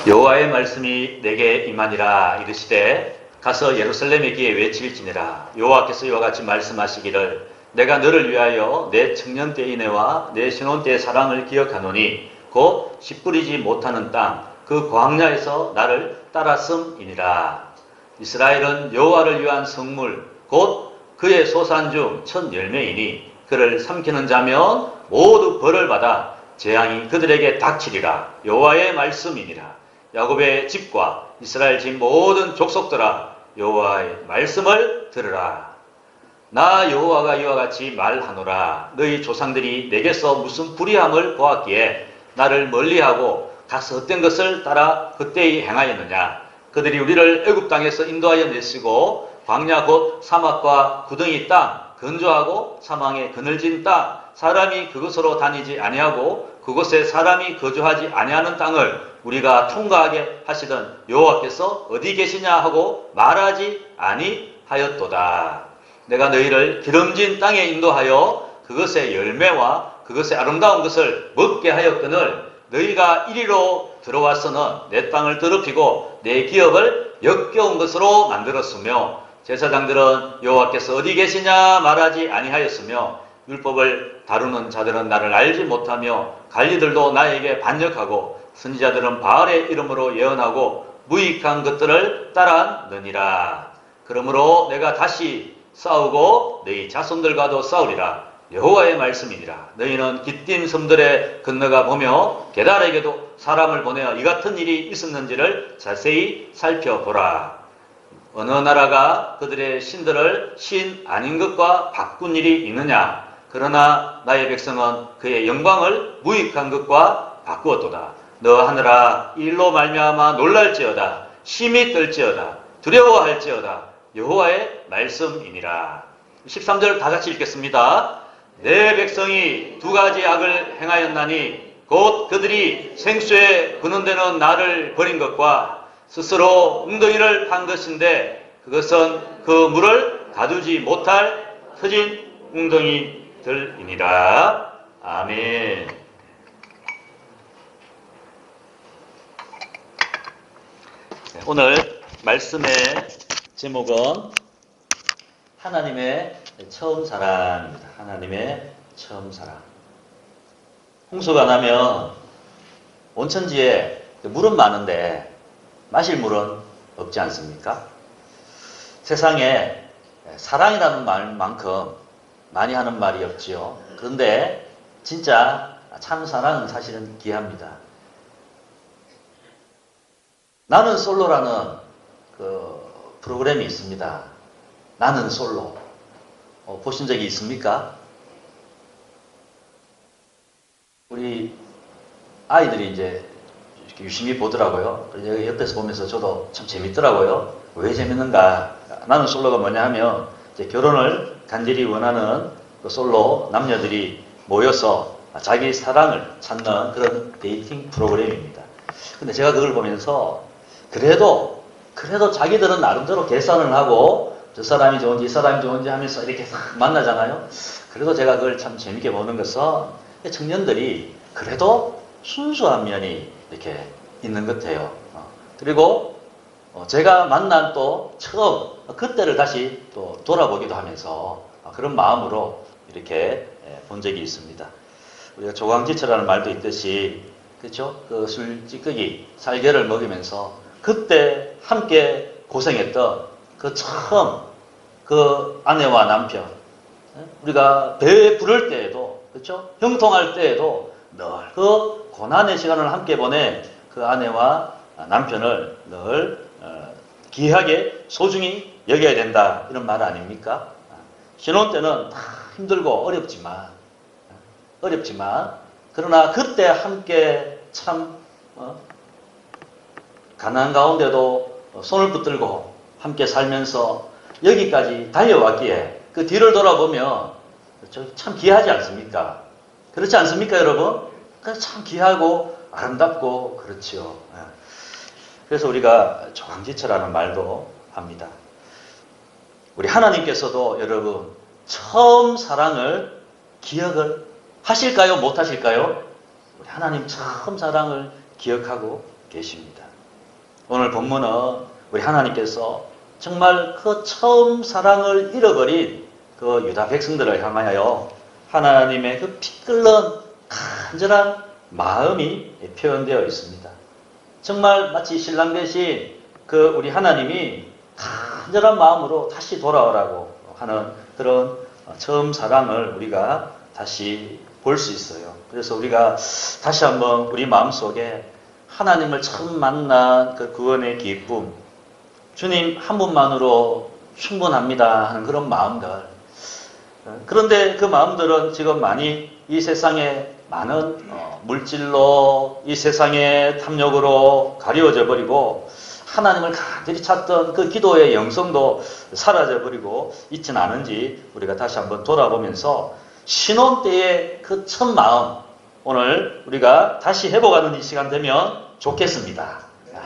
여호와의 말씀이 내게 임하니라 이르시되 가서 예루살렘에 기에 외칠지니라. 여호와께서 이와 같이 말씀하시기를 내가 너를 위하여 내 청년 때의 인애와 내 신혼 때의 사랑을 기억하노니 곧 씨 뿌리지 못하는 땅 그 광야에서 나를 따랐음이니라. 이스라엘은 여호와를 위한 성물 곧 그의 소산 중 첫 열매이니 그를 삼키는 자면 모두 벌을 받아 재앙이 그들에게 닥치리라. 여호와의 말씀이니라. 야곱의 집과 이스라엘 집 모든 족속들아 여호와의 말씀을 들으라. 나 여호와가 이와 같이 말하노라. 너희 조상들이 내게서 무슨 불의함을 보았기에 나를 멀리하고 가서 헛된 것을 따라 그때에 행하였느냐. 그들이 우리를 애굽 땅에서 인도하여 내시고 광야 곧 사막과 구덩이 땅 건조하고 사망의 그늘진 땅 사람이 그곳으로 다니지 아니하고 그곳에 사람이 거주하지 아니하는 땅을 우리가 통과하게 하시던 여호와께서 어디 계시냐 하고 말하지 아니하였도다. 내가 너희를 기름진 땅에 인도하여 그것의 열매와 그것의 아름다운 것을 먹게 하였거늘 너희가 이리로 들어와서는 내 땅을 더럽히고 내 기업을 역겨운 것으로 만들었으며 제사장들은 여호와께서 어디 계시냐 말하지 아니하였으며 율법을 다루는 자들은 나를 알지 못하며 관리들도 나에게 반역하고 선지자들은 바알의 이름으로 예언하고 무익한 것들을 따랐느니라. 그러므로 내가 다시 싸우고 너희 자손들과도 싸우리라. 여호와의 말씀이니라. 너희는 기띔 섬들에 건너가 보며 게달에게도 사람을 보내어 이 같은 일이 있었는지를 자세히 살펴보라. 어느 나라가 그들의 신들을 신 아닌 것과 바꾼 일이 있느냐. 그러나 나의 백성은 그의 영광을 무익한 것과 바꾸었도다. 너 하늘아 이 일로 말미암아 놀랄지어다. 심히 떨지어다. 두려워할지어다. 여호와의 말씀이니라. 13절 다 같이 읽겠습니다. 내 백성이 두 가지 악을 행하였나니 곧 그들이 생수에 그는 데는 나를 버린 것과 스스로 웅덩이를 판 것인데 그것은 그 물을 가두지 못할 터진 웅덩이들이니라. 아멘. 오늘 말씀의 제목은 하나님의 처음 사랑입니다. 하나님의 처음 사랑. 홍수가 나면 온천지에 물은 많은데 마실 물은 없지 않습니까? 세상에 사랑이라는 말만큼 많이 하는 말이 없지요. 그런데 진짜 참 사랑은 사실은 귀합니다. 나는 솔로라는 그 프로그램이 있습니다. 나는 솔로. 보신 적이 있습니까? 우리 아이들이 이제 이렇게 유심히 보더라고요. 옆에서 보면서 저도 참 재밌더라고요. 왜 재밌는가? 나는 솔로가 뭐냐 하면 이제 결혼을 간절히 원하는 그 솔로 남녀들이 모여서 자기 사랑을 찾는 그런 데이팅 프로그램입니다. 근데 제가 그걸 보면서 그래도 자기들은 나름대로 계산을 하고 저 사람이 좋은지 이 사람이 좋은지 하면서 이렇게 만나잖아요. 그래도 제가 그걸 참 재밌게 보는 것은 청년들이 그래도 순수한 면이 이렇게 있는 것 같아요. 그리고 제가 만난 또 처음 그때를 다시 또 돌아보기도 하면서 그런 마음으로 이렇게 본 적이 있습니다. 우리가 조강지처라는 말도 있듯이 그렇죠? 그 술 찌꺼기 살결을 먹이면서 그때 함께 고생했던 그 처음 그 아내와 남편 우리가 배 부를 때에도 그렇죠? 형통할 때에도 늘 그 고난의 시간을 함께 보낸 그 아내와 남편을 늘 귀하게 소중히 여겨야 된다 이런 말 아닙니까? 신혼 때는 다 힘들고 어렵지만 그러나 그때 함께 참 가난 가운데도 손을 붙들고 함께 살면서 여기까지 달려왔기에 그 뒤를 돌아보면 참 귀하지 않습니까? 그렇지 않습니까, 여러분? 참 귀하고 아름답고 그렇지요. 그래서 우리가 조강지처라는 말도 합니다. 우리 하나님께서도 여러분 처음 사랑을 기억을 하실까요? 못 하실까요? 우리 하나님 처음 사랑을 기억하고 계십니다. 오늘 본문은 우리 하나님께서 정말 그 처음 사랑을 잃어버린 그 유다 백성들을 향하여 하나님의 그 피 끓는 간절한 마음이 표현되어 있습니다. 정말 마치 신랑 대신 그 우리 하나님이 간절한 마음으로 다시 돌아오라고 하는 그런 처음 사랑을 우리가 다시 볼 수 있어요. 그래서 우리가 다시 한번 우리 마음속에 하나님을 처음 만난 그 구원의 기쁨, 주님 한 분만으로 충분합니다 하는 그런 마음들. 그런데 그 마음들은 지금 많이 이 세상에 많은 물질로, 이 세상의 탐욕으로 가리워져 버리고 하나님을 간절히 찾던 그 기도의 영성도 사라져 버리고 있지는 않은지 우리가 다시 한번 돌아보면서 신혼 때의 그 첫 마음, 오늘 우리가 다시 회복하는 이 시간 되면 좋겠습니다.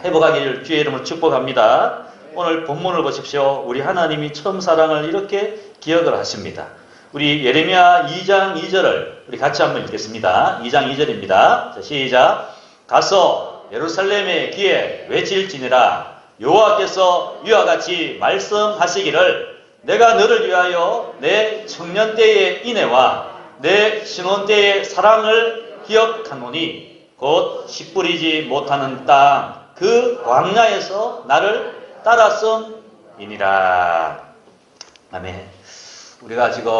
회복하기를 주의 이름으로 축복합니다. 오늘 본문을 보십시오. 우리 하나님이 처음 사랑을 이렇게 기억을 하십니다. 우리 예레미야 2장 2절을 우리 같이 한번 읽겠습니다. 2장 2절입니다. 자, 시작. 가서 예루살렘의 귀에 외칠지니라. 여호와께서 이와 같이 말씀하시기를 내가 너를 위하여 내 청년 때의 인애와 내 신혼 때의 사랑을 기억하노니 곧 씨 뿌리지 못하는 땅 그 광야에서 나를 따랐음이니라. 아멘. 우리가 지금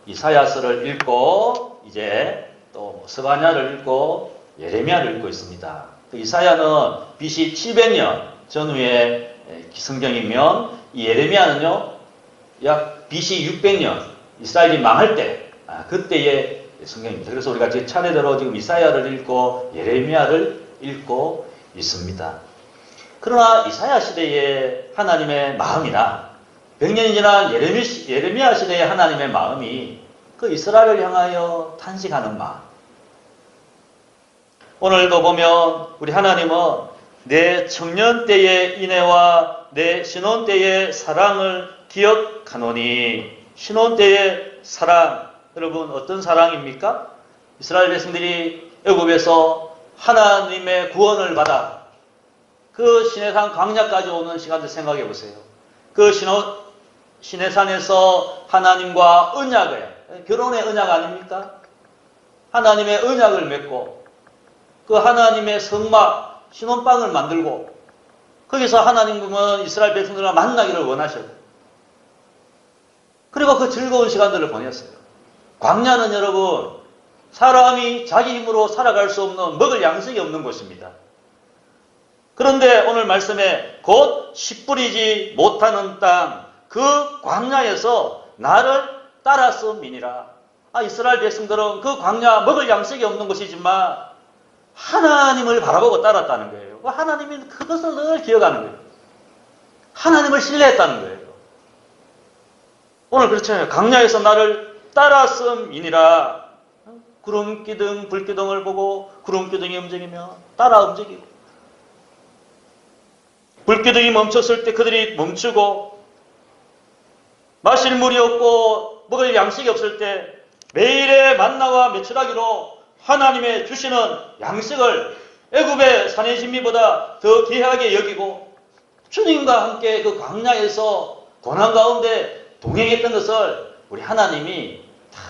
이사야서를 읽고 이제 또 스바냐를 읽고 예레미야를 읽고 있습니다. 이사야는 BC 700년 전후의 성경이면 이 예레미야는요 약 BC 600년 이스라엘이 망할 때 그때의 성경입니다. 그래서 우리가 제 차례대로 지금 이사야를 읽고 예레미야를 읽고 있습니다. 그러나 이사야 시대의 하나님의 마음이나 100년이 지난 예레미야 시대의 하나님의 마음이 그 이스라엘을 향하여 탄식하는 마음. 오늘도 보면 우리 하나님은 내 청년 때의 인애와 내 신혼 때의 사랑을 기억하노니. 신혼 때의 사랑, 여러분 어떤 사랑입니까? 이스라엘 백성들이 애굽에서 하나님의 구원을 받아 그 시내산 광야까지 오는 시간들 생각해 보세요. 그 시내산에서 하나님과 언약을, 결혼의 언약 아닙니까? 하나님의 언약을 맺고 그 하나님의 성막, 신혼방을 만들고 거기서 하나님은 이스라엘 백성들과 만나기를 원하셨고 그리고 그 즐거운 시간들을 보냈어요. 광야는 여러분 사람이 자기 힘으로 살아갈 수 없는 먹을 양식이 없는 곳입니다. 그런데 오늘 말씀에 곧 씨 뿌리지 못하는 땅 그 광야에서 나를 따랐음이니라. 이스라엘 백성들은 그 광야 먹을 양식이 없는 곳이지만 하나님을 바라보고 따랐다는 거예요. 하나님이 그것을 늘 기억하는 거예요. 하나님을 신뢰했다는 거예요. 오늘 그렇잖아요. 광야에서 나를 따랐음이니라. 구름기둥, 불기둥을 보고 구름기둥이 움직이면 따라 움직이고 불기둥이 멈췄을 때 그들이 멈추고 마실 물이 없고 먹을 양식이 없을 때 매일의 만나와 메추라기로 하나님의 주시는 양식을 애굽의 산의 진미보다 더 귀하게 여기고 주님과 함께 그 광야에서 고난 가운데 동행했던 것을 우리 하나님이 다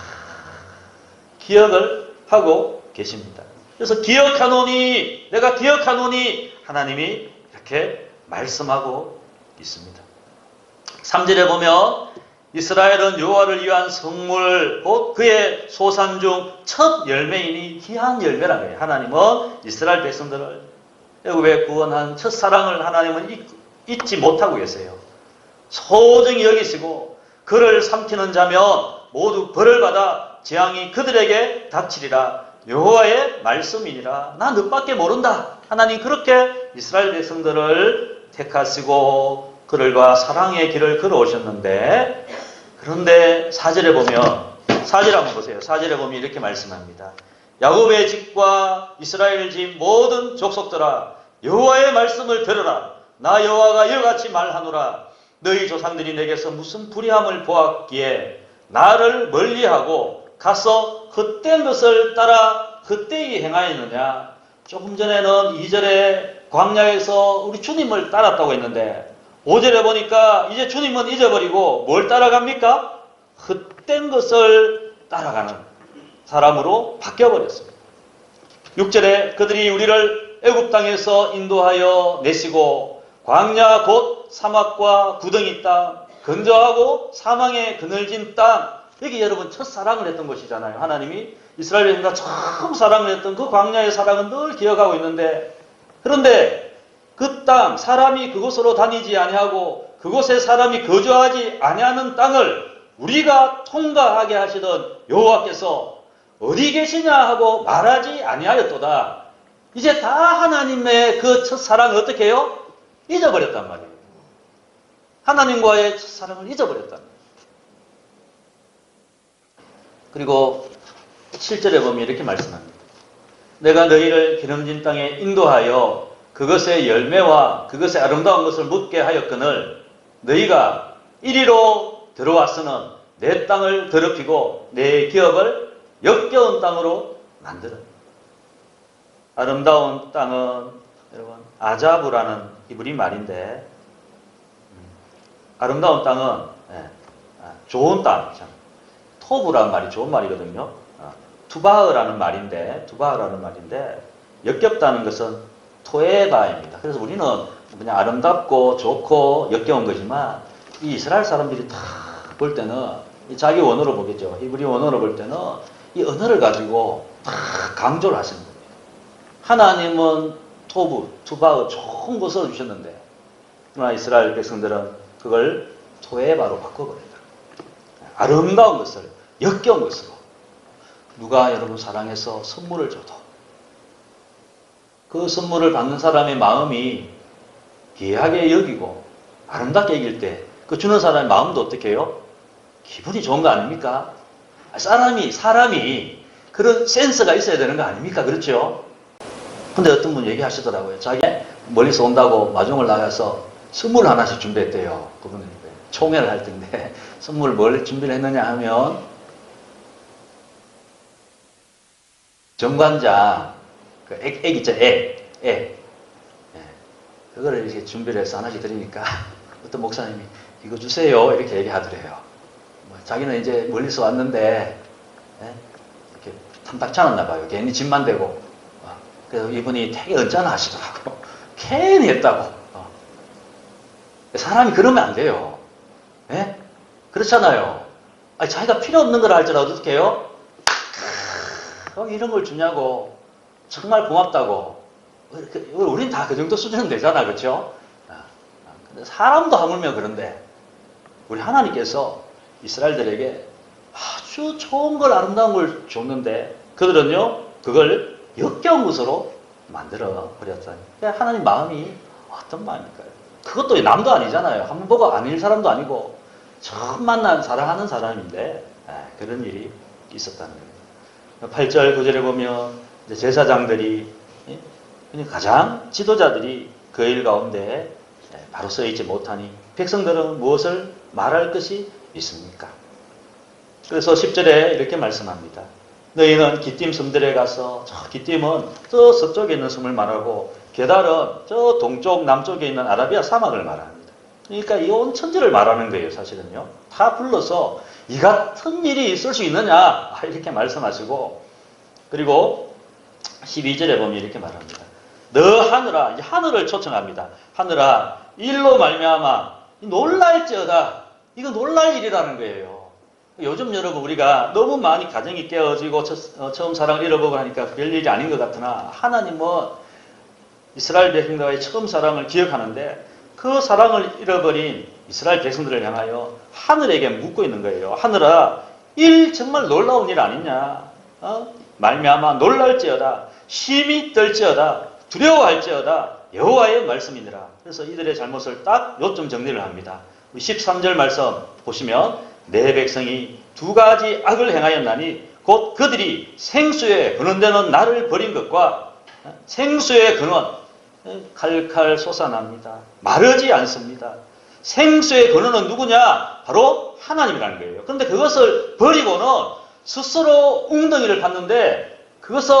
기억을 하고 계십니다. 그래서 기억하노니, 내가 기억하노니 하나님이 이렇게 말씀하고 있습니다. 3절에 보면 이스라엘은 여호와를 위한 성물 곧 그의 소산 중 첫 열매이니 귀한 열매라는 거예요. 하나님은 이스라엘 백성들을 애굽에 구원한 첫사랑을 하나님은 잊지 못하고 계세요. 소중히 여기시고 그를 삼키는 자면 모두 벌을 받아 재앙이 그들에게 닥치리라. 여호와의 말씀이니라. 나 너밖에 모른다. 하나님 그렇게 이스라엘 백성들을 택하시고 그들과 사랑의 길을 걸어오셨는데 그런데 4절에 보면 4절 한번 보세요. 4절에 보면 이렇게 말씀합니다. 야곱의 집과 이스라엘 집 모든 족속들아 여호와의 말씀을 들으라. 나 여호와가 이와 같이 말하노라. 너희 조상들이 내게서 무슨 불의함을 보았기에 나를 멀리하고 가서 헛된 것을 따라 헛되이 행하였느냐. 조금 전에는 2절에 광야에서 우리 주님을 따랐다고 했는데 5절에 보니까 이제 주님은 잊어버리고 뭘 따라갑니까? 헛된 것을 따라가는 사람으로 바뀌어버렸습니다. 6절에 그들이 우리를 애굽 땅에서 인도하여 내시고 광야 곧 사막과 구덩이 땅, 건조하고 사망에 그늘진 땅, 여기 여러분 첫사랑을 했던 곳이잖아요. 하나님이 이스라엘 백성과 처음 사랑을 했던 그 광야의 사랑은 늘 기억하고 있는데, 그런데 그 땅, 사람이 그곳으로 다니지 아니하고 그곳에 사람이 거주하지 아니하는 땅을 우리가 통과하게 하시던 여호와께서 어디 계시냐 하고 말하지 아니하였도다. 이제 다 하나님의 그 첫사랑을 어떻게 해요? 잊어버렸단 말이에요. 하나님과의 첫사랑을 잊어버렸단 말이에요. 그리고 7절에 보면 이렇게 말씀합니다. 내가 너희를 기름진 땅에 인도하여 그것의 열매와 그것의 아름다운 것을 묻게 하였거늘 너희가 이리로 들어왔으는 내 땅을 더럽히고 내 기업을 역겨운 땅으로 만들어. 아름다운 땅은 여러분 아자부라는 히브리 말인데, 아름다운 땅은 좋은 땅, 토부라는 말이 좋은 말이거든요. 투바흐라는 말인데 역겹다는 것은 토에바입니다. 그래서 우리는 그냥 아름답고 좋고 역겨운 거지만 이 이스라엘 사람들이 다 볼 때는 자기 원어로 보겠죠. 히브리 원어로 볼 때는 이 언어를 가지고 다 강조를 하시는 겁니다. 하나님은 토부, 투바흐 좋은 것을 주셨는데 그러나 이스라엘 백성들은 그걸 토에바로 바꿔버린다. 아름다운 것을 역겨운 것으로. 누가 여러분 사랑해서 선물을 줘도 그 선물을 받는 사람의 마음이 귀하게 여기고 아름답게 여길 때 그 주는 사람의 마음도 어떻게 해요? 기분이 좋은 거 아닙니까? 사람이 그런 센스가 있어야 되는 거 아닙니까? 그렇죠? 근데 어떤 분 얘기하시더라고요. 자기 멀리서 온다고 마중을 나가서 선물 하나씩 준비했대요. 그분은 총회를 할 텐데 선물을 뭘 준비를 했느냐 하면 정관장, 그 액 있죠, 액. 그거를 이렇게 준비를 해서 하나씩 드리니까 어떤 목사님이 이거 주세요. 이렇게 얘기하더래요. 자기는 이제 멀리서 왔는데, 이렇게 탐탁 찾았나 봐요. 괜히 집만 대고. 그래서 이분이 되게 언짢아하시더라고. 괜히 했다고. 사람이 그러면 안 돼요. 그렇잖아요. 아니, 자기가 필요 없는 걸 할지라도 어떻게 해요? 이런 걸 주냐고. 정말 고맙다고. 우린 다 그 정도 수준은 되잖아. 그렇죠? 근데 사람도 하물며 그런데 우리 하나님께서 이스라엘들에게 아주 좋은 걸 아름다운 걸 줬는데 그들은요 그걸 역겨운 것으로 만들어 버렸어요. 하나님 마음이 어떤 마음일까요? 그것도 남도 아니잖아요. 한 번 보고 아닐 사람도 아니고 처음 만난 사랑하는 사람인데 그런 일이 있었다는 거예요. 8절 9절에 보면 이제 제사장들이 가장 지도자들이 그 일 가운데 바로 서 있지 못하니 백성들은 무엇을 말할 것이 있습니까? 그래서 10절에 이렇게 말씀합니다. 너희는 기띔 섬들에 가서, 기띔은 저 서쪽에 있는 섬을 말하고 게달은 저 동쪽 남쪽에 있는 아라비아 사막을 말합니다. 그러니까 이 온 천지를 말하는 거예요. 사실은요. 다 불러서 이 같은 일이 있을 수 있느냐 이렇게 말씀하시고, 그리고 12절에 보면 이렇게 말합니다. 너 하늘아, 하늘을 초청합니다. 하늘아, 일로 말미암아 놀랄지어다. 이거 놀랄 일이라는 거예요. 요즘 여러분 우리가 너무 많이 가정이 깨어지고 처음 사랑을 잃어보고 하니까 별일이 아닌 것 같으나 하나님은 이스라엘 백성들과의 처음 사랑을 기억하는데 그 사랑을 잃어버린 이스라엘 백성들을 향하여 하늘에게 묻고 있는 거예요. 하늘아, 일 정말 놀라운 일 아니냐? 말미암아 놀랄지어다. 심히 떨지어다. 두려워할지어다. 여호와의 말씀이니라. 그래서 이들의 잘못을 딱 요점 정리를 합니다. 13절 말씀 보시면 내 백성이 두 가지 악을 행하였나니 곧 그들이 생수의 근원되는 나를 버린 것과 생수의 근원 칼칼 솟아납니다. 마르지 않습니다. 생수의 근원은 누구냐? 바로 하나님이라는 거예요. 그런데 그것을 버리고는 스스로 웅덩이를 팠는데 그것은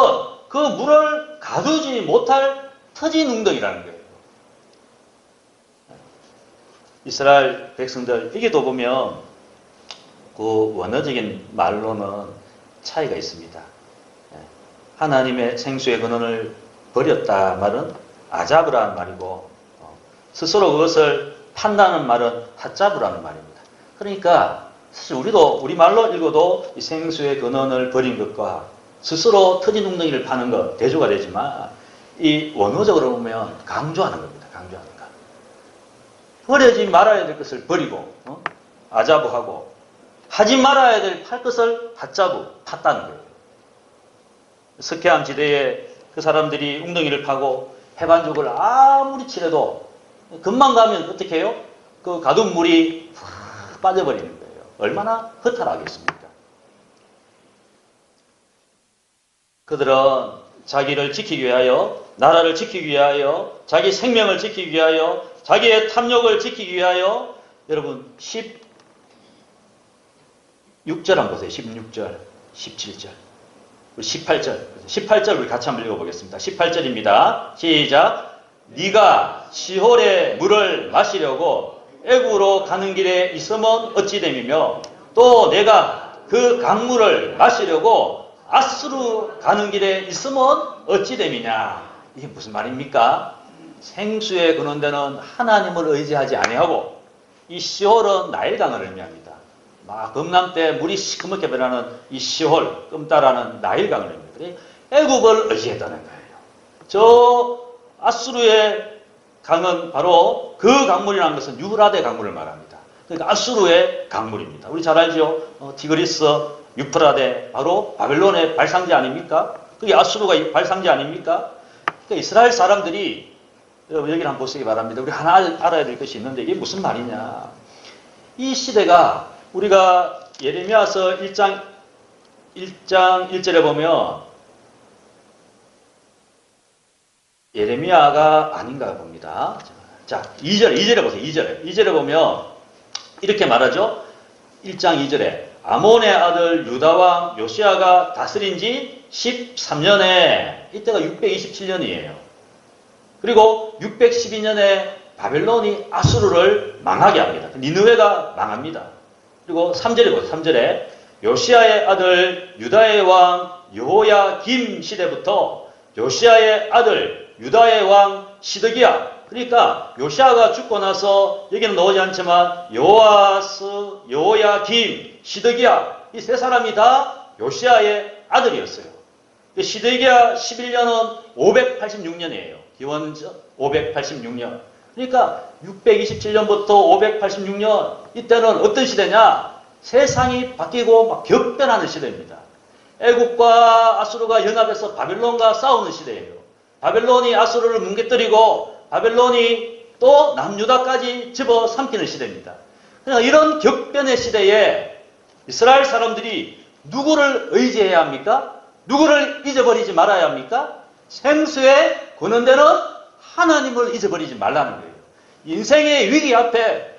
그 물을 가두지 못할 터진 웅덩이라는 거예요. 이스라엘 백성들, 여기도 보면 그 원어적인 말로는 차이가 있습니다. 하나님의 생수의 근원을 버렸다 말은 아잡으라는 말이고, 스스로 그것을 판다는 말은 핫잡으라는 말입니다. 그러니까 사실 우리도 우리말로 읽어도 이 생수의 근원을 버린 것과 스스로 터진 웅덩이를 파는 것 대조가 되지만, 이 원어적으로 보면 강조하는 겁니다. 강조하는 것. 버리지 말아야 될 것을 버리고 아자부하고, 하지 말아야 될 팔 것을 핫자부, 팠다는 거예요. 석회암 지대에 그 사람들이 웅덩이를 파고 해반죽을 아무리 칠해도 금방 가면 어떻게 해요? 그 가둔 물이 확 빠져버리는 거예요. 얼마나 허탈하겠습니까? 그들은 자기를 지키기 위하여, 나라를 지키기 위하여, 자기 생명을 지키기 위하여, 자기의 탐욕을 지키기 위하여, 여러분 16절 한번 보세요. 16절, 17절, 18절. 18절 우리 같이 한번 읽어보겠습니다. 18절입니다. 시작. 네가 시홀의 물을 마시려고 애굽으로 가는 길에 있으면 어찌 됨이며, 또 내가 그 강물을 마시려고 아수르 가는 길에 있으면 어찌 됨이냐. 이게 무슨 말입니까? 생수의 근원되는 하나님을 의지하지 아니하고, 이 시홀은 나일강을 의미합니다. 막 범람 때 물이 시커멓게 변하는 이 시홀, 끔따라는 나일강을 의미합니다. 애굽을 의지했다는 거예요. 저 아수르의 강은 바로 그 강물이라는 것은 유브라데 강물을 말합니다. 그러니까 아수르의 강물입니다. 우리 잘 알죠? 티그리스, 유프라데, 바로 바벨론의 발상지 아닙니까? 그게 아수르가 발상지 아닙니까? 그러니까 이스라엘 사람들이, 여러분 여기를 한번 보시기 바랍니다. 우리 하나 알아야 될 것이 있는데 이게 무슨 말이냐. 이 시대가 우리가 예레미야서 1장 1절에 보면, 예레미야가 아닌가 봅니다. 자, 2절에 보세요. 2절에 보면 이렇게 말하죠. 1장 2절에 아몬의 아들 유다왕 요시야가 다스린 지 13년에, 이때가 627년이에요. 그리고 612년에 바벨론이 아수르를 망하게 합니다. 니느웨가 망합니다. 그리고 3절에 보세요. 3절에 요시야의 아들 유다의 왕 여호야김 시대부터 요시야의 아들 유다의 왕 시드기야, 그러니까 요시야가 죽고 나서 여기는 나오지 않지만 요아스, 여호야김, 시드기야, 이 세 사람이 다 요시야의 아들이었어요. 시드기야 11년은 586년이에요. 기원전 586년. 그러니까 627년부터 586년, 이때는 어떤 시대냐? 세상이 바뀌고 막 격변하는 시대입니다. 애국과 아수르가 연합해서 바벨론과 싸우는 시대예요. 바벨론이 아수르를 뭉개뜨리고 바벨론이 또 남유다까지 집어삼키는 시대입니다. 그러니까 이런 격변의 시대에 이스라엘 사람들이 누구를 의지해야 합니까? 누구를 잊어버리지 말아야 합니까? 생수의 근원되는 하나님을 잊어버리지 말라는 거예요. 인생의 위기 앞에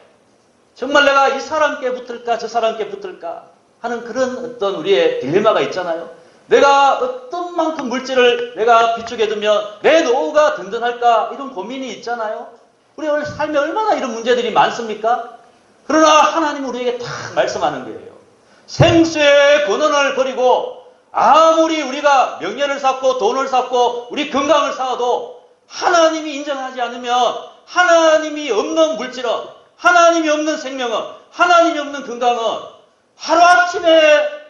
정말 내가 이 사람께 붙을까 저 사람께 붙을까 하는 그런 어떤 우리의 딜레마가 있잖아요. 내가 어떤 만큼 물질을 내가 비축해 두면 내 노후가 든든할까, 이런 고민이 있잖아요. 우리 삶에 얼마나 이런 문제들이 많습니까? 그러나 하나님은 우리에게 다 말씀하는 거예요. 생수의 근원을 버리고 아무리 우리가 명예를 쌓고 돈을 쌓고 우리 건강을 쌓아도 하나님이 인정하지 않으면, 하나님이 없는 물질은, 하나님이 없는 생명은, 하나님이 없는 건강은 하루아침에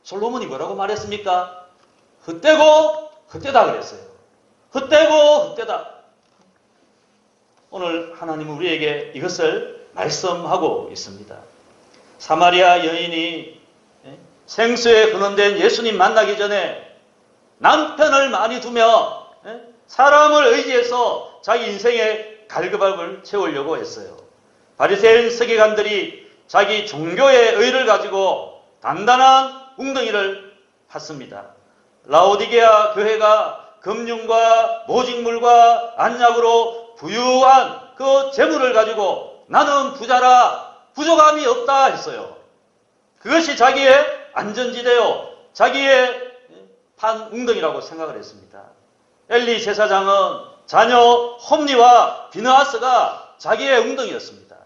솔로몬이 뭐라고 말했습니까? 헛되고 헛되다 그랬어요. 헛되고 헛되다. 오늘 하나님은 우리에게 이것을 말씀하고 있습니다. 사마리아 여인이 생수에 근원된 예수님 만나기 전에 남편을 많이 두며 사람을 의지해서 자기 인생의 갈급함을 채우려고 했어요. 바리새인 서기관들이 자기 종교의 의를 가지고 단단한 웅덩이를 팠습니다. 라오디게아 교회가 금융과 모직물과 안약으로 부유한 그 재물을 가지고 나는 부자라, 부족함이 없다 했어요. 그것이 자기의 안전지대요, 자기의 판 웅덩이라고 생각을 했습니다. 엘리 제사장은 자녀 홈리와 비느하스가 자기의 웅덩이였습니다.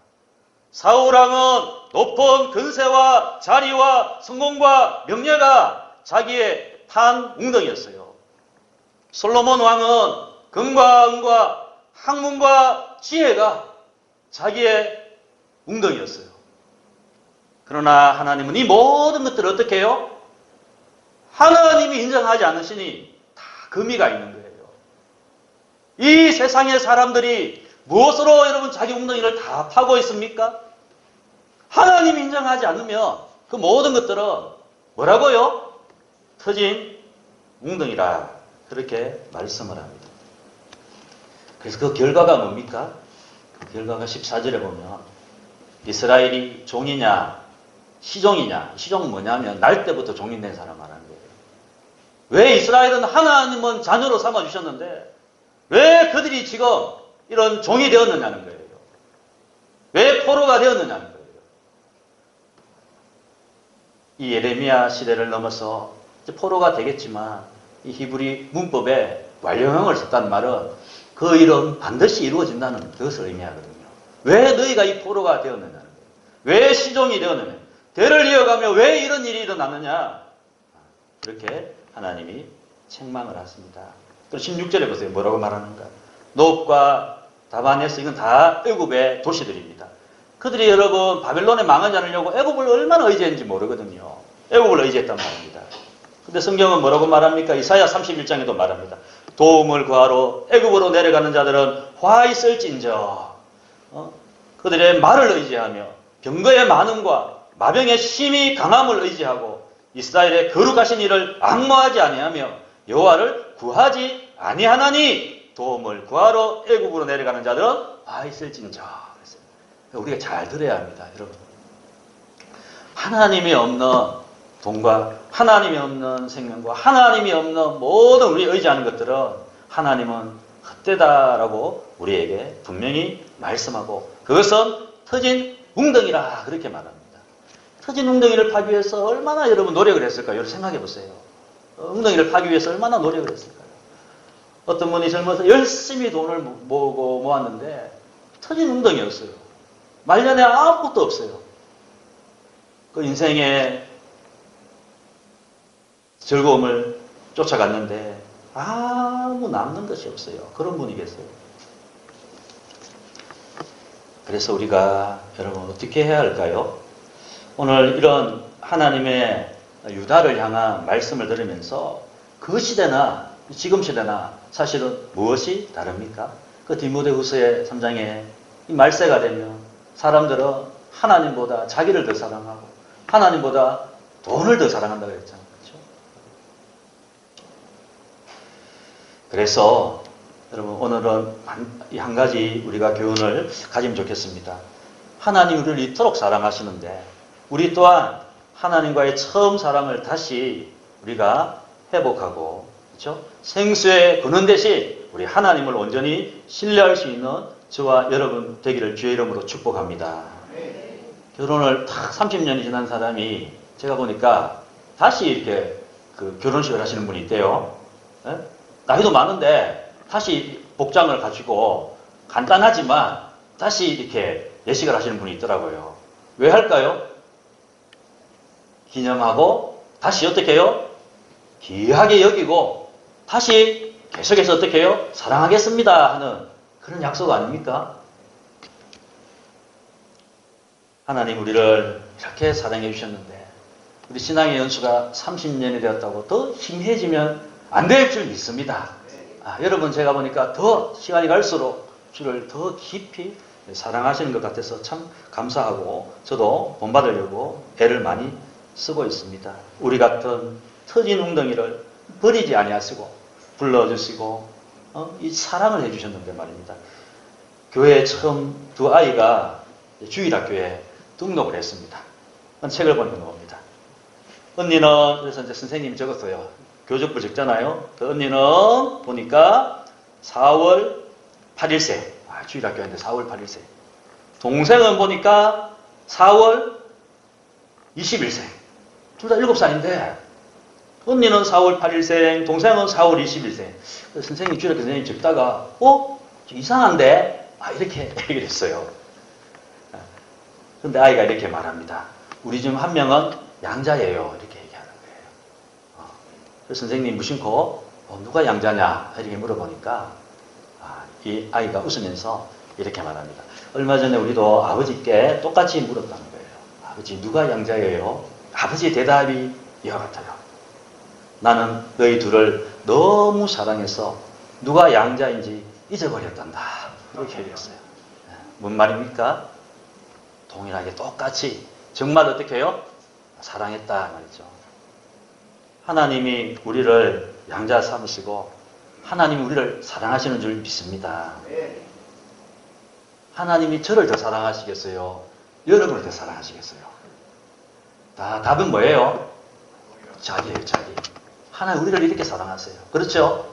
사울왕은 높은 근세와 자리와 성공과 명예가 자기의 판 웅덩이였어요. 솔로몬 왕은 금과 은과 학문과 지혜가 자기의 웅덩이였어요. 그러나 하나님은 이 모든 것들을 어떻게 해요? 하나님이 인정하지 않으시니 다 금이가 있는 거예요. 이 세상의 사람들이 무엇으로 여러분 자기 웅덩이를 다 파고 있습니까? 하나님이 인정하지 않으면 그 모든 것들은 뭐라고요? 터진 웅덩이라 그렇게 말씀을 합니다. 그래서 그 결과가 뭡니까? 그 결과가 14절에 보면 이스라엘이 종이냐 시종이냐, 시종은 뭐냐면 날 때부터 종이 된 사람 말하는 거예요. 왜 이스라엘은 하나님은 자녀로 삼아주셨는데 왜 그들이 지금 이런 종이 되었느냐는 거예요. 왜 포로가 되었느냐는 거예요. 이 예레미야 시대를 넘어서 이제 포로가 되겠지만 이 히브리 문법에 완료형을 썼다는 말은 그 일은 반드시 이루어진다는 그것을 의미하거든요. 왜 너희가 이 포로가 되었느냐는 거예요. 왜 시종이 되었느냐. 대를 이어가며 왜 이런 일이 일어났느냐. 그렇게 하나님이 책망을 하십니다. 그리고 16절에 보세요. 뭐라고 말하는가. 노업과 다바네스 이건 다 애굽의 도시들입니다. 그들이 여러분 바벨론에 망하지 않으려고 애굽을 얼마나 의지했는지 모르거든요. 애굽을 의지했단 말입니다. 근데 성경은 뭐라고 말합니까? 이사야 31장에도 말합니다. 도움을 구하러 애굽으로 내려가는 자들은 화 있을진저 그들의 말을 의지하며 병거의 많음과 마병의 심히 강함을 의지하고 이스라엘의 거룩하신 이를 앙모하지 아니하며 여호와를 구하지 아니하나니 도움을 구하러 애굽으로 내려가는 자들은 화 있을진저. 우리가 잘 들어야 합니다, 여러분. 하나님이 없는 돈과 하나님이 없는 생명과 하나님이 없는 모든 우리 의지하는 것들은 하나님은 헛되다라고 우리에게 분명히 말씀하고 그것은 터진 웅덩이라 그렇게 말합니다. 터진 웅덩이를 파기 위해서 얼마나 여러분 노력을 했을까요? 여러분 생각해 보세요. 웅덩이를 파기 위해서 얼마나 노력을 했을까요? 어떤 분이 젊어서 열심히 돈을 모으고 모았는데 터진 웅덩이였어요. 말년에 아무것도 없어요. 그 인생의 즐거움을 쫓아갔는데 아무 남는 것이 없어요. 그런 분이 계세요. 그래서 우리가 여러분 어떻게 해야 할까요? 오늘 이런 하나님의 유다를 향한 말씀을 들으면서 그 시대나 지금 시대나 사실은 무엇이 다릅니까? 그 디모데후서의 3장에 이 말세가 되면 사람들은 하나님보다 자기를 더 사랑하고 하나님보다 돈을 더 사랑한다고 했잖아요. 그렇죠? 그래서 여러분 오늘은 한 가지 우리가 교훈을 가지면 좋겠습니다. 하나님 우리를 이토록 사랑하시는데 우리 또한 하나님과의 처음 사랑을 다시 우리가 회복하고 그렇죠? 생수의 근원 대신 우리 하나님을 온전히 신뢰할 수 있는 저와 여러분 되기를 주의 이름으로 축복합니다. 결혼을 딱 30년이 지난 사람이 제가 보니까 다시 이렇게 그 결혼식을 하시는 분이 있대요. 네? 나이도 많은데 다시 복장을 가지고 간단하지만 다시 이렇게 예식을 하시는 분이 있더라고요. 왜 할까요? 기념하고 다시 어떻게 해요? 귀하게 여기고 다시 계속해서 어떻게 해요? 사랑하겠습니다 하는 그런 약속 아닙니까? 하나님 우리를 이렇게 사랑해 주셨는데 우리 신앙의 연수가 30년이 되었다고 더 희미해지면 안 될 줄 믿습니다. 여러분 제가 보니까 더 시간이 갈수록 주를 더 깊이 사랑하시는 것 같아서 참 감사하고 저도 본받으려고 애를 많이 쓰고 있습니다. 우리 같은 터진 웅덩이를 버리지 아니하시고 불러주시고 이 사랑을 해주셨는데 말입니다. 교회에 처음 두 아이가 주일학교에 등록을 했습니다. 책을 보니까 나옵니다. 언니는 그래서 이제 선생님이 적었어요. 교적부 적잖아요. 그 언니는 보니까 4월 8일생. 주일학교인데 4월 8일생. 동생은 보니까 4월 21생. 둘 다 7살인데 언니는 4월 8일생, 동생은 4월 20일생. 선생님이 주일학교 선생님이 적다가 이상한데? 이렇게 얘기를 했어요. 근데 아이가 이렇게 말합니다. 우리 중 한 명은 양자예요. 이렇게 얘기하는 거예요. 그래서 선생님 무심코 누가 양자냐? 이렇게 물어보니까 이 아이가 웃으면서 이렇게 말합니다. 얼마 전에 우리도 아버지께 똑같이 물었다는 거예요. 아버지 누가 양자예요? 아버지의 대답이 이와 같아요. 나는 너희 둘을 너무 사랑해서 누가 양자인지 잊어버렸단다. 이렇게 얘기했어요. 뭔 말입니까? 동일하게 똑같이 정말 어떻게 해요? 사랑했다 말이죠. 하나님이 우리를 양자 삼으시고 하나님이 우리를 사랑하시는 줄 믿습니다. 하나님이 저를 더 사랑하시겠어요? 여러분을 더 사랑하시겠어요? 답은 뭐예요? 자기예요, 자기. 하나님 우리를 이렇게 사랑하세요. 그렇죠?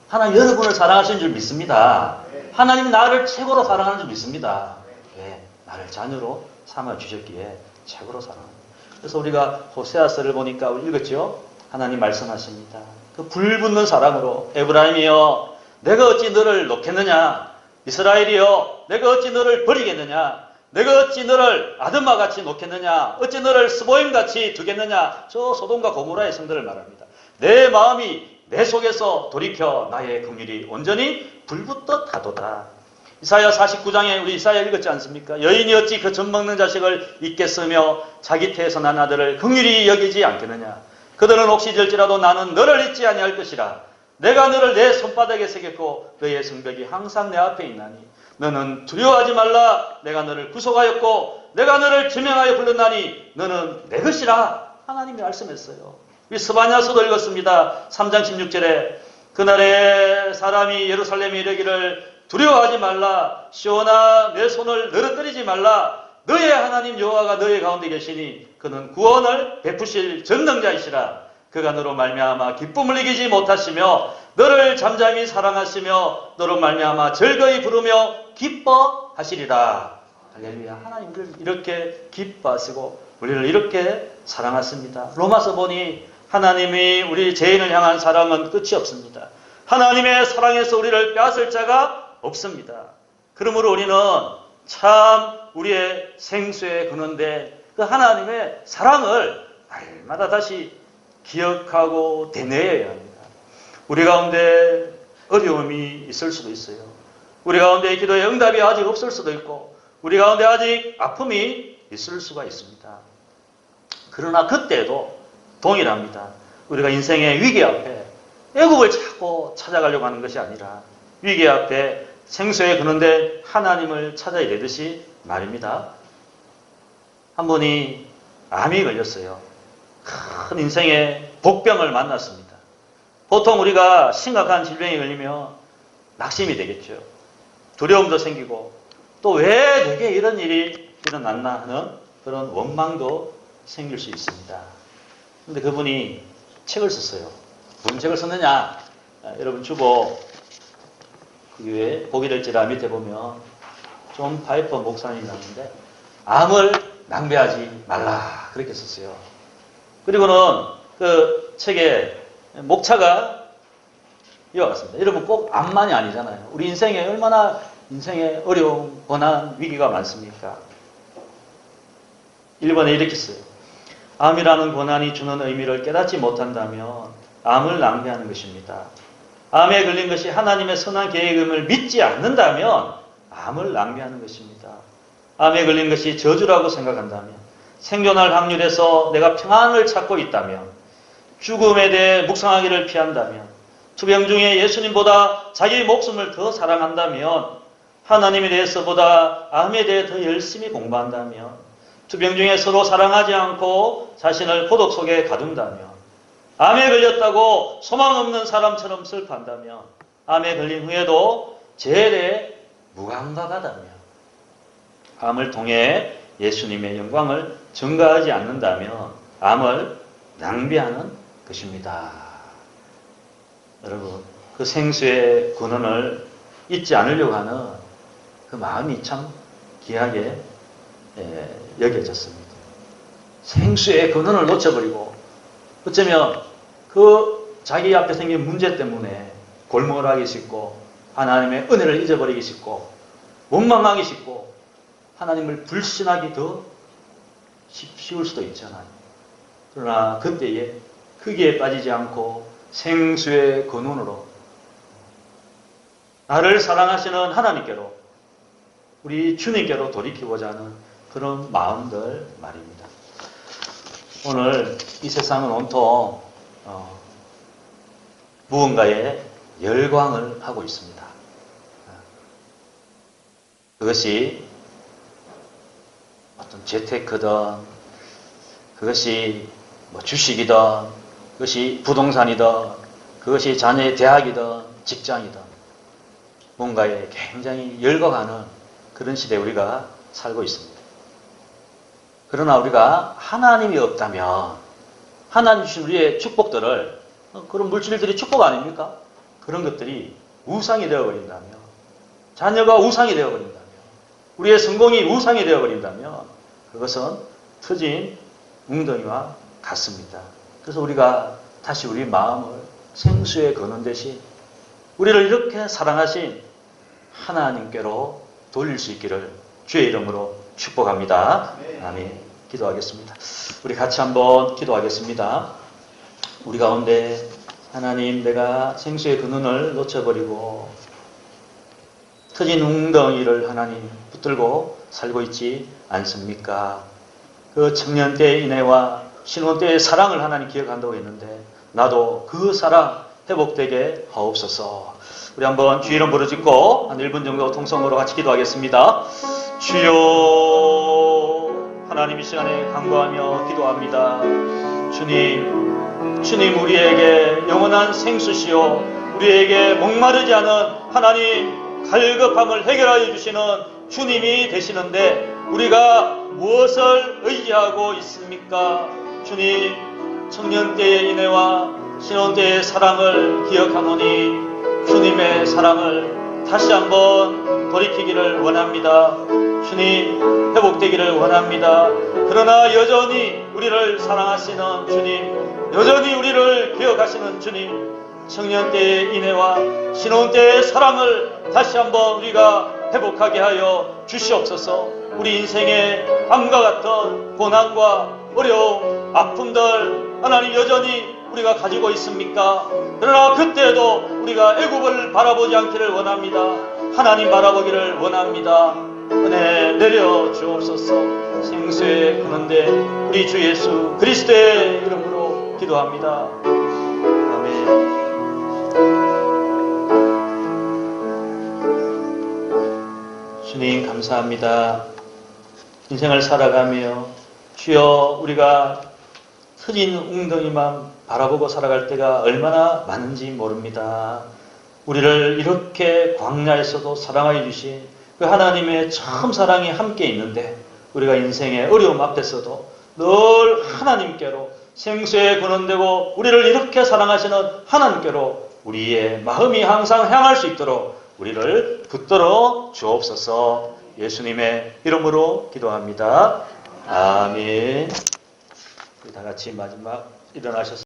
하나님 여러분을 사랑하시는 줄 믿습니다. 하나님이 나를 최고로 사랑하는 줄 믿습니다. 왜? 나를 자녀로 삼아주셨기에 최고로 사랑합니다. 그래서 우리가 호세아서를 보니까 우리 읽었죠? 하나님 말씀하십니다. 그 불붙는 사랑으로 에브라임이여 내가 어찌 너를 놓겠느냐? 이스라엘이여 내가 어찌 너를 버리겠느냐? 내가 어찌 너를 아드마 같이 놓겠느냐? 어찌 너를 스보임 같이 두겠느냐? 저 소돔과 고모라의 성들을 말합니다. 내 마음이 내 속에서 돌이켜 나의 긍휼이 온전히 불붙듯 하도다. 이사야 49장에 우리 이사야 읽었지 않습니까? 여인이 어찌 그 젖먹는 자식을 잊겠으며 자기 태에서 난 아들을 긍휼히 여기지 않겠느냐? 그들은 옥시질지라도 나는 너를 잊지 아니할 것이라. 내가 너를 내 손바닥에 새겼고 너의 성벽이 항상 내 앞에 있나니 너는 두려워하지 말라. 내가 너를 구속하였고 내가 너를 지명하여 불렀나니 너는 내 것이라. 하나님이 말씀했어요. 우리 스바냐서도 읽었습니다. 3장 16절에 그날에 사람이 예루살렘에 이르기를 두려워하지 말라. 시온아 내 손을 늘어뜨리지 말라. 너의 하나님 여호와가 너의 가운데 계시니 그는 구원을 베푸실 전능자이시라. 그가 너로 말미암아 기쁨을 이기지 못하시며 너를 잠잠히 사랑하시며 너로 말미암아 즐거이 부르며 기뻐하시리라. 할렐루야. 하나님을 이렇게 기뻐하시고 우리를 이렇게 사랑하십니다. 로마서 보니 하나님이 우리 죄인을 향한 사랑은 끝이 없습니다. 하나님의 사랑에서 우리를 빼앗을 자가 없습니다. 그러므로 우리는 참 우리의 생수에 그는데 그 하나님의 사랑을 날마다 다시 기억하고 되뇌어야 합니다. 우리 가운데 어려움이 있을 수도 있어요. 우리 가운데 기도의 응답이 아직 없을 수도 있고 우리 가운데 아직 아픔이 있을 수가 있습니다. 그러나 그때도 동일합니다. 우리가 인생의 위기 앞에 애굽을 자꾸 찾아가려고 하는 것이 아니라 위기 앞에 생수에 그는데 하나님을 찾아야 되듯이 말입니다. 한 분이 암이 걸렸어요. 큰 인생의 복병을 만났습니다. 보통 우리가 심각한 질병에 걸리면 낙심이 되겠죠. 두려움도 생기고 또 왜 내게 이런 일이 일어났나 하는 그런 원망도 생길 수 있습니다. 그런데 그분이 책을 썼어요. 무슨 책을 썼느냐? 여러분 주보 그 위에 보게 될지라 밑에 보면 존 파이퍼 목사님이 나오는데 암을 낭비하지 말라 그렇게 썼어요. 그리고는 그 책에 목차가 이와 같습니다. 여러분 꼭 암만이 아니잖아요. 우리 인생에 얼마나 인생에 어려움, 고난, 위기가 많습니까? 1번에 이렇게 써요. 암이라는 고난이 주는 의미를 깨닫지 못한다면 암을 낭비하는 것입니다. 암에 걸린 것이 하나님의 선한 계획임을 믿지 않는다면 암을 낭비하는 것입니다. 암에 걸린 것이 저주라고 생각한다면 생존할 확률에서 내가 평안을 찾고 있다면 죽음에 대해 묵상하기를 피한다면 투병 중에 예수님보다 자기 목숨을 더 사랑한다면 하나님에 대해서보다 암에 대해 더 열심히 공부한다면 투병 중에 서로 사랑하지 않고 자신을 고독 속에 가둔다면 암에 걸렸다고 소망 없는 사람처럼 슬퍼한다면 암에 걸린 후에도 죄에 대해 무감각하다면 암을 통해 예수님의 영광을 증가하지 않는다면 암을 낭비하는 것입니다. 여러분 그 생수의 근원을 잊지 않으려고 하는 그 마음이 참 귀하게 여겨졌습니다. 생수의 근원을 놓쳐버리고 어쩌면 그 그 자기 앞에 생긴 문제 때문에 골몰하기 쉽고 하나님의 은혜를 잊어버리기 쉽고 원망하기 쉽고 하나님을 불신하기 더 쉬울 수도 있잖아요. 그러나 그때에 거기에 빠지지 않고 생수의 근원으로 나를 사랑하시는 하나님께로 우리 주님께로 돌이키고자 하는 그런 마음들 말입니다. 오늘 이 세상은 온통 무언가에 열광을 하고 있습니다. 그것이 어떤 재테크든 그것이 주식이든 그것이 부동산이든 그것이 자녀의 대학이든 직장이든 뭔가에 굉장히 열광하는 그런 시대에 우리가 살고 있습니다. 그러나 우리가 하나님이 없다면 하나님 주신 우리의 축복들을 그런 물질들이 축복 아닙니까? 그런 것들이 우상이 되어버린다면 자녀가 우상이 되어버린다면 우리의 성공이 우상이 되어버린다면 그것은 터진 웅덩이와 같습니다. 그래서 우리가 다시 우리 마음을 생수에 거는 대신 우리를 이렇게 사랑하신 하나님께로 돌릴 수 있기를 주의 이름으로 축복합니다. 아멘. 기도하겠습니다. 우리 같이 한번 기도하겠습니다. 우리 가운데 하나님, 내가 생수의 근원을 놓쳐버리고 터진 웅덩이를 하나님 붙들고 살고 있지 않습니까? 그 청년 때의 인애와 신혼 때의 사랑을 하나님 기억한다고 했는데 나도 그 사랑 회복되게 하옵소서. 우리 한번 주 이름 부르짖고 한 1분 정도 통성으로 같이 기도하겠습니다. 주여, 하나님 이 시간에 간구하며 기도합니다. 주님 우리에게 영원한 생수시요 우리에게 목마르지 않은 하나님 갈급함을 해결하여 주시는 주님이 되시는데 우리가 무엇을 의지하고 있습니까? 주님, 청년 때의 인애와 신혼 때의 사랑을 기억하노니 주님의 사랑을 다시 한번 돌이키기를 원합니다. 주님, 회복되기를 원합니다. 그러나 여전히 우리를 사랑하시는 주님, 여전히 우리를 기억하시는 주님, 청년 때의 인애와 신혼 때의 사랑을 다시 한번 우리가 회복하게 하여 주시옵소서. 우리 인생의 밤과 같은 고난과 어려움, 아픔들 하나님 여전히 우리가 가지고 있습니까? 그러나 그때도 우리가 애굽을 바라보지 않기를 원합니다. 하나님 바라보기를 원합니다. 은혜 내려 주옵소서. 생수의 근원대 우리 주 예수 그리스도의 이름으로 기도합니다. 아멘. 주님 감사합니다. 인생을 살아가며 주여 우리가 터진 웅덩이만 바라보고 살아갈 때가 얼마나 많은지 모릅니다. 우리를 이렇게 광야에서도 사랑하여 주신 그 하나님의 참 사랑이 함께 있는데 우리가 인생의 어려움 앞에서도 늘 하나님께로 생수에 근원되고 우리를 이렇게 사랑하시는 하나님께로 우리의 마음이 항상 향할 수 있도록 우리를 붙들어 주옵소서. 예수님의 이름으로 기도합니다. 아멘. 우리 다 같이 마지막 일어나셔서